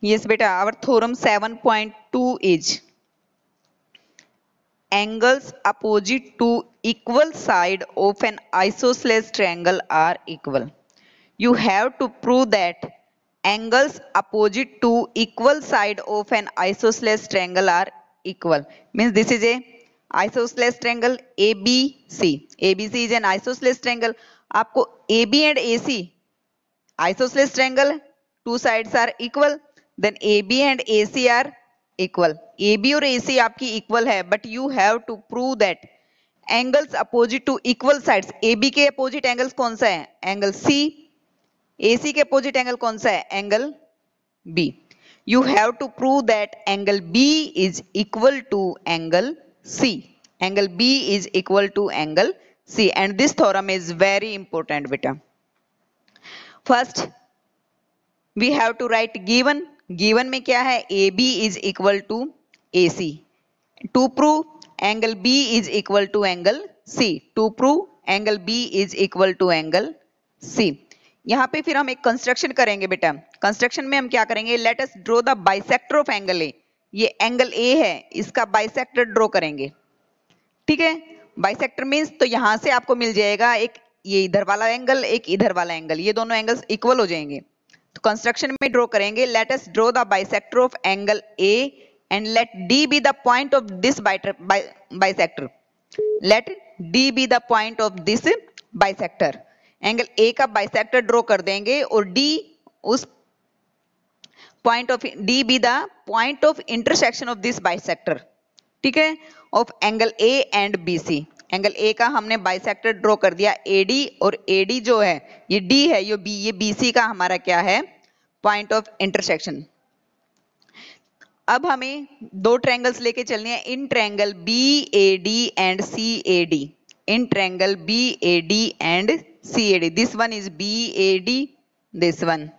Yes beta, our theorem 7.2 is angles opposite to equal side of an isosceles triangle are equal. You have to prove that angles opposite to equal side of an isosceles triangle are equal. Means this is a isosceles triangle ABC. ABC is an isosceles triangle. आपको AB and AC isosceles triangle, two sides are equal, then AB and AC are equal. AB और AC आपकी equal है, but you have to prove that angles opposite to equal sides. AB के opposite angles कौन सा है? Angle C. AC के opposite angle कौन सा है? Angle B. You have to prove that angle B is equal to angle C. Angle B is equal to angle C, and this theorem is very important beta. First we have to write given में क्या है? AB is equal to AC. To prove angle B is equal to angle C. To prove angle B is equal to angle C. यहाँ पे फिर हम एक construction करेंगे बेटा. कंस्ट्रक्शन में हम क्या करेंगे? Let us draw the bisector of angle ए. ये एंगल ए है, इसका बाइसेक्टर ड्रॉ करेंगे. ठीक है, बाइसेक्टर मीन्स तो यहां से आपको मिल जाएगा एक ये इधर वाला एंगल, एक इधर वाला एंगल, ये दोनों एंगल्स इक्वल हो जाएंगे. तो कंस्ट्रक्शन में ड्रॉ करेंगे. Let us draw the bisector of angle A and let D be the point of this bisector. Let D be the point of this bisector. Angle A का bisector draw कर देंगे और D उस point of D be the point of intersection of this bisector. ठीक है, of angle A and B C. Angle A का हमने bisector draw कर दिया AD, और AD जो है ये D है, ये BC का हमारा क्या है? Point of intersection. अब हमें दो ट्रायंगल्स लेके चलने हैं. In triangle BAD and CAD. In triangle BAD and CAD. This one is BAD, this one.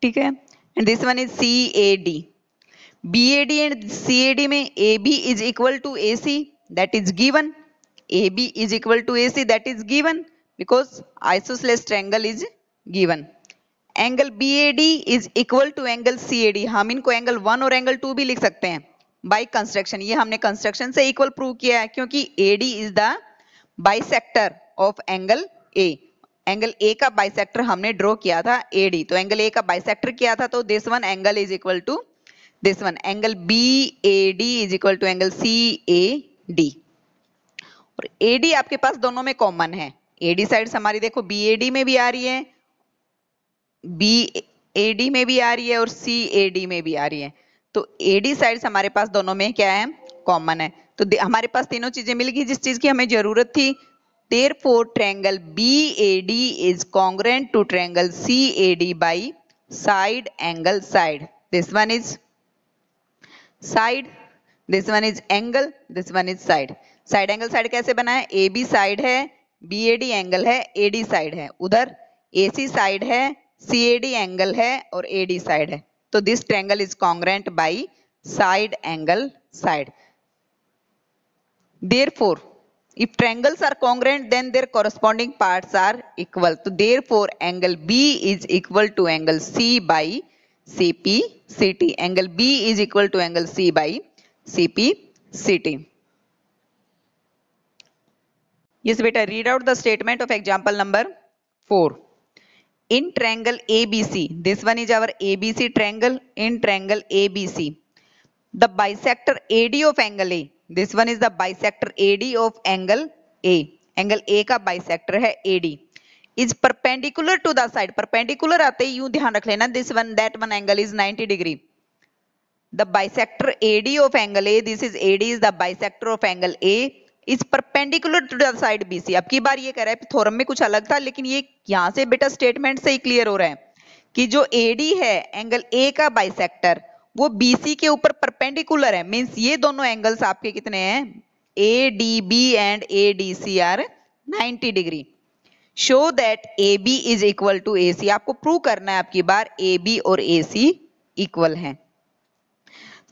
ठीक है, and this one is CAD. BAD and CAD में AB is equal to AC, that is given. AB is equal to AC, that is given because isosceles triangle is given. Angle BAD is equal to angle CAD. हम इनको angle 1 और angle 2 भी लिख सकते हैं by construction. ये हमने construction से इक्वल प्रूव किया है क्योंकि AD is the bisector of angle A. Angle A का बाइसेक्टर हमने ड्रॉ किया था AD, तो एंगल A का बाइसेक्टर किया था, तो this one angle is equal to this one. Angle BAD is equal to angle CAD. और AD आपके पास दोनों में कॉमन है. AD साइड्स हमारी देखो BAD में भी आ रही है, BAD में भी आ रही है और CAD में भी आ रही है. तो AD साइड्स हमारे पास दोनों में क्या है? कॉमन है. तो हमारे पास तीनों चीजें मिल गई जिस चीज की हमें जरूरत थी. Therefore triangle BAD is congruent to triangle CAD by side angle side. This one is side, this one is angle, this one is side. Side angle side कैसे बना है? AB साइड है, BAD एंगल है, AD side है. उधर AC side है, CAD angle है और AD साइड है. तो this triangle is congruent by side angle side. Therefore if triangles are congruent then their corresponding parts are equal. So therefore angle B is equal to angle C by CP CT. Angle B is equal to angle C by CP CT. Yes beta, read out the statement of example number 4. In triangle ABC, this one is our ABC triangle. In triangle ABC, the bisector AD of angle A, this one is the bisector AD of angle A. Angle A का bisector है AD. Is perpendicular to the side. Perpendicular आते ही यूं ध्यान रख लेना, this one that one angle is 90 degree. The bisector AD of angle A, this is AD is the bisector of angle A, is perpendicular to the side BC. अब की बार ये कह रहा है थ्योरम में कुछ अलग था, लेकिन ये यहाँ से बेटा स्टेटमेंट से ही क्लियर हो रहा है कि जो AD है एंगल A का बाइसेक्टर वो BC के ऊपर परपेंडिकुलर है. मींस ये दोनों एंगल्स आपके कितने हैं? ADB and ADC are 90 degree. Show that AB is equal to AC. आपको प्रूव करना है आपकी बार AB और AC इक्वल हैं.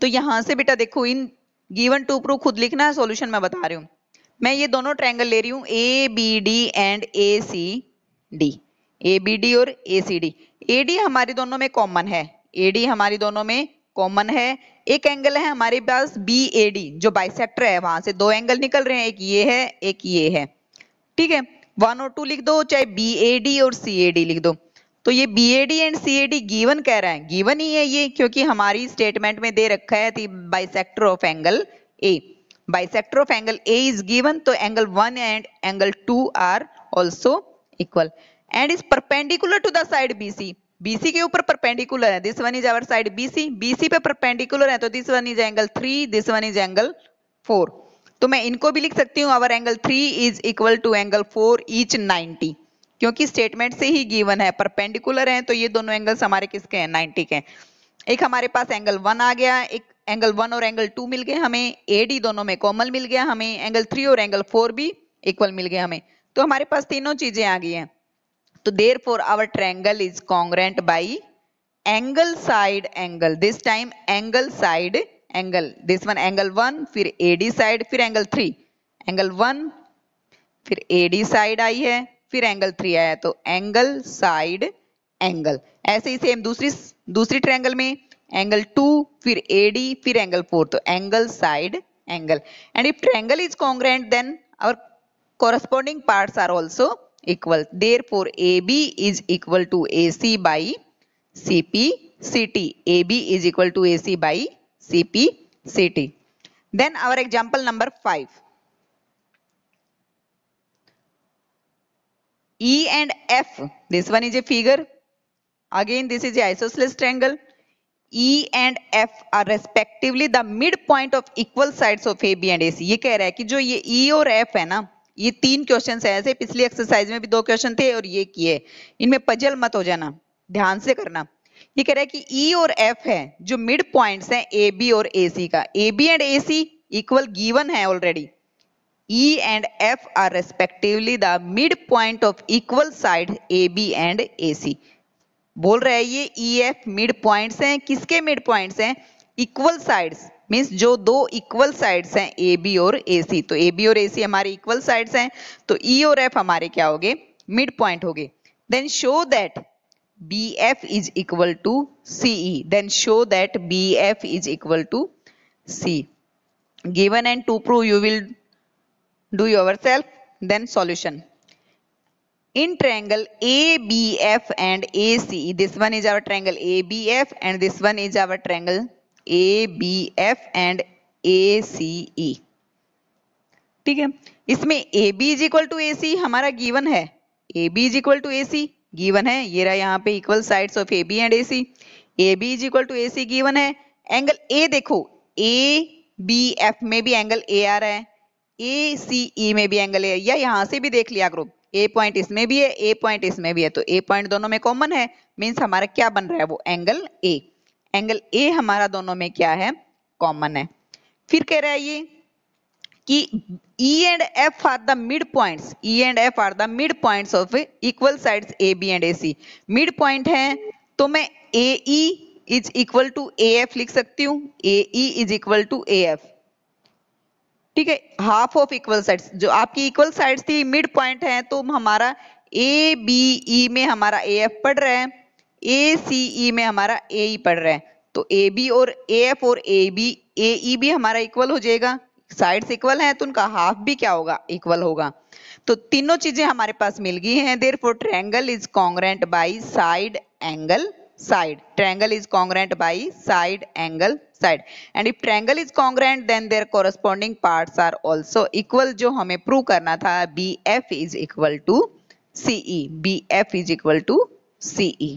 तो यहां से बेटा देखो इन गिवन टू प्रूव खुद लिखना है, सॉल्यूशन मैं बता रही हूं. मैं ये दोनों ट्रायंगल ले रही हूं ABD एंड ACD. ABD और ACD. AD हमारी दोनों में कॉमन है, AD हमारी दोनों में कॉमन है। एक एंगल है हमारे पास BAD जो बाइसेक्टर है, वहां से दो एंगल निकल रहे हैं, एक ये है एक ये है। ठीक है, 1 और 2 लिख दो, चाहे BAD और CAD लिख दो। तो ये BAD एंड CAD गिवन कह रहा है, गिवन ही है ये, क्योंकि हमारी स्टेटमेंट में दे रखा है bisector of angle A। Bisector of angle A is given, तो angle 1 and angle 2 are also equal and is perpendicular to the side BC। BC के ऊपर परपेंडिकुलर है, this one is our side BC, BC पे perpendicular है, तो this one is angle 3, this one is angle 4। तो मैं इनको भी लिख सकती हूँ, our angle 3 is equal to angle 4 each 90, क्योंकि स्टेटमेंट से ही गिवन है, परपेंडिकुलर है, तो ये दोनों एंगल्स हमारे किसके हैं, 90 के हैं। एक हमारे पास एंगल 1 आ गया, एक एंगल 1 और एंगल 2 मिल गए हमें, AD दोनों में कॉमन मिल गया हमें, एंगल 3 और एंगल 4 भी इक्वल मिल गए हमें। तो हमारे पास तीनों चीजें आ गई हैं। तो therefore our triangle is congruent by angle side angle, this time angle side angle, this one angle 1 फिर AD side फिर एंगल 3, एंगल 1 फिर AD side आई है फिर एंगल 3 आया, तो एंगल साइड एंगल। ऐसे ही सेम दूसरी ट्रायंगल में एंगल 2 फिर AD फिर एंगल 4, तो angle side angle. And if triangle is congruent then our corresponding parts are also equal, therefore AB is equal to AC by CP CT, AB is equal to AC by CP CT. Then our example number 5, E and F, this one is a figure, again this is a isosceles triangle, E and F are respectively the midpoint of equal sides of AB and AC। ये कह रहा है कि जो ये E और F है ना, ये तीन क्वेश्चन है, ऐसे पिछली एक्सरसाइज में भी 2 क्वेश्चन थे और ये किए, इनमें पजल मत हो जाना, ध्यान से करना। ये कह रहा है कि E और F है जो मिड पॉइंट्स हैं AB और AC का, AB and AC equal given है already, E and F are respectively the midpoint of equal side AB and AC। बोल रहा है ये EF मिड पॉइंट्स हैं, किसके मिड पॉइंट्स हैं, इक्वल साइड्स, मींस जो दो इक्वल साइड्स हैं AB और AC, तो AB और AC हमारे इक्वल साइड्स हैं, तो E और F हमारे क्या होंगे, मिड पॉइंट होंगे। Then show that BF is equal to CE, then show that BF is equal to C, given and to prove you will do yourself। then solution, in triangle ABF and ACE, this one is our triangle ABF and this one is our triangle ABF and ACE। ठीक है, इसमें AB is equal to AC हमारा given है, AB is equal to AC given है, ये रहा यहाँ पे equal sides of AB and AC, AB is equal to AC given है। एंगल A देखो, ABF में भी एंगल A आ रहा है, ACE में भी एंगल A, या यहाँ से भी देख लिया करो, A पॉइंट इसमें भी है, A पॉइंट इसमें भी है, तो A पॉइंट दोनों में कॉमन है, मीन्स हमारा क्या बन रहा है, वो एंगल A। एंगल A हमारा दोनों में क्या है, कॉमन है। फिर कह रहा है ये कि E and F are the midpoints, E and F are the midpoints of equal sides AB and AC। Mid point है तो मैं AE is equal to AF लिख सकती हूँ, AE is equal to AF। ठीक है, हाफ ऑफ इक्वल साइड्स, जो आपकी इक्वल साइड्स थी मिड पॉइंट है, तो हमारा ABE में हमारा AF पढ़ रहा है, ACE में हमारा AE पढ़ रहा है, तो AB और AF और AE भी हमारा इक्वल हो जाएगा, साइड्स इक्वल हैं तो उनका हाफ भी क्या होगा, इक्वल होगा। तो तीनों चीजें हमारे पास मिल गई हैं, therefore triangle is congruent by side angle side, triangle is congruent by side angle side, and if triangle is congruent then their corresponding parts are also equal, जो हमें प्रूव करना था, BF is equal to CE, BF is equal to CE।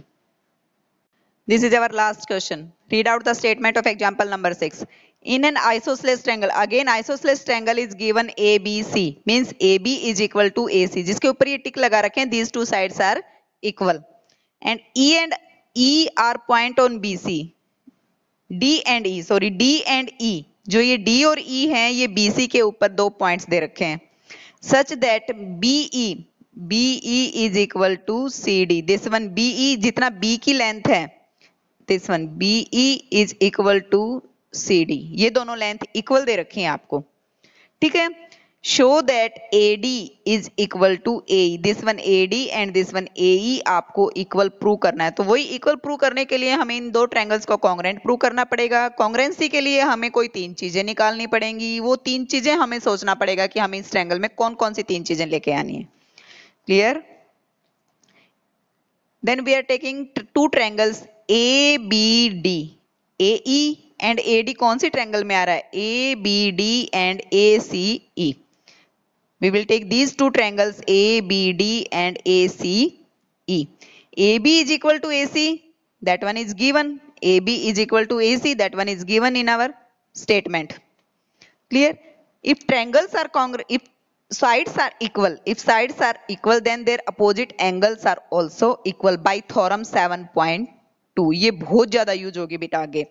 This is our last question. Read out the statement of example number 6. In an isosceles triangle, again isosceles triangle is given ABC, means AB is equal to AC, जिसके ऊपर ये टिक लगा रखे हैं, these two sides are equal, and E are point on BC, D and E, जो ये D और E हैं, ये BC के ऊपर दो पॉइंट्स दे रखे हैं, such that BE is equal to CD, this one BE जितना B की लेंथ है, this one BE is equal to CD, ये दोनों लेंथ इक्वल दे रखी हैं आपको। ठीक है, show that AD is equal to AE. This one AD and this one AE आपको इक्वल प्रूव करना है। तो वही इक्वल प्रूव करने के लिए हमें इन दो ट्रायंगल्स को कॉन्ग्रुएंट प्रूव करना पड़ेगा। कॉन्ग्रुएंसी के लिए हमें कोई तीन चीजें निकालनी पड़ेंगी। वो तीन चीजें हमें सोचना पड़ेगा कि हमें इस ट्रायंगल में कौन कौन सी तीन चीजें लेके आनी है। Clear? Then we are taking two triangles ABD. AE and AD कौन सी ट्रायंगल में आ रहा है? ABD and ACE. We will take these two triangles ABD and ACE. AB is equal to AC, that one is given. AB is equal to AC, that one is given in our statement. Clear? If triangles are congruent, if sides are equal, then their opposite angles are also equal by theorem 7.2. ये बहुत ज्यादा use होगी बेटा आगे।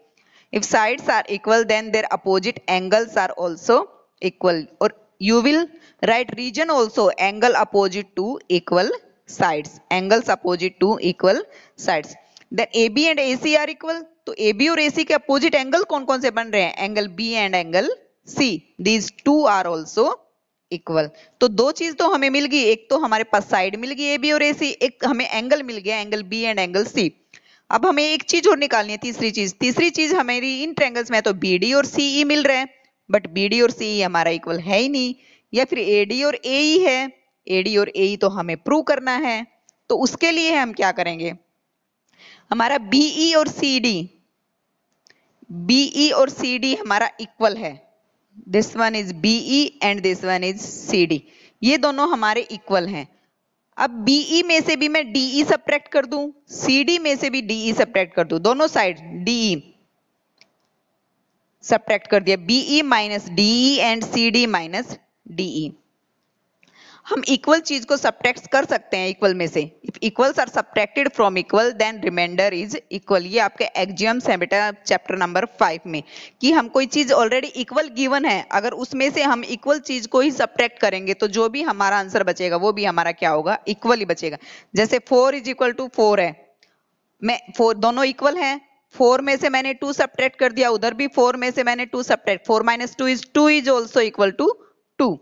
If sides are equal, then their opposite angles are also equal. और you will write region also, angle opposite to equal sides. Angles opposite to equal sides. Then AB and AC are equal. तो AB और AC के opposite angle कौन कौन से बन रहे हैं? Angle B and angle C. These two are also equal. तो दो चीज तो हमें मिल गई, एक तो हमारे पास साइड मिल गई AB और AC, एक हमें एंगल मिल गया, angle B and angle C. अब हमें एक चीज और निकालनी है, तीसरी चीज हमारी इन ट्रायंगल्स में तो BD और CE मिल रहे हैं, बट BD और CE हमारा इक्वल है ही नहीं, या फिर AD और AE है। AD और AE तो हमें प्रूव करना है, तो उसके लिए हम क्या करेंगे? हमारा BE और CD हमारा इक्वल है। This one is BE and this one is CD, ये दोनों हमारे इक्वल हैं। अब BE में से भी मैं DE सब्ट्रैक्ट कर दूं, CD में से भी DE सब्ट्रैक्ट कर दूं, दोनों साइड DE सब्ट्रैक्ट कर दिया, BE minus DE and CD minus DE। हम इक्वल चीज को सब्ट्रैक्ट कर सकते हैं इक्वल में से। If equals are subtracted from equal then reminder is equal. ये आपके एक्सियम्स हैं बेटा चैप्टर नंबर 5 में, कि हम कोई चीज ऑलरेडी इक्वल गिवन है, अगर उसमें से हम इक्वल चीज को ही सब्ट्रैक्ट करेंगे तो जो भी हमारा आंसर बचेगा वो भी हमारा क्या होगा? इक्वल ही बचेगा। जैसे 4 इज इक्वल टू 4 है, मैं 4 दोनों इक्वल हैं, 4 में से मैंने 2 सब्ट्रैक्ट कर दिया, उधर भी 4 में से मैंने 2 subtract, 4 minus 2 is also equal to 2।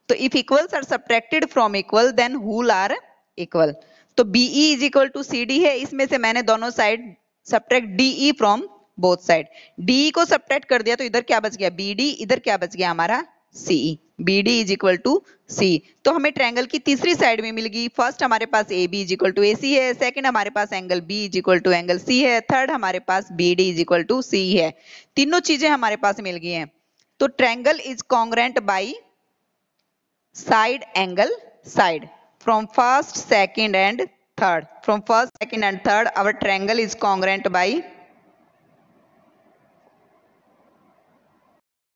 तो if equals are subtracted from equal then whole are equal। तो BE is equal to CD है, इसमें से मैंने दोनों side subtract DE from both side। DE को subtract कर दिया तो इधर क्या बच गया? BD, इधर क्या बच गया हमारा? CE। BD is equal to CE। तो हमें ट्रायंगल की तीसरी साइड में मिल गई। फर्स्ट हमारे पास AB is equal to AC है, सेकंड हमारे पास angle B is equal to angle C है, थर्ड हमारे पास BD is equal to CE है। तीनों चीजें हमारे पास मिल गई हैं। तो triangle is congruent by side angle side from first, second and third. From first, second and third our triangle is congruent by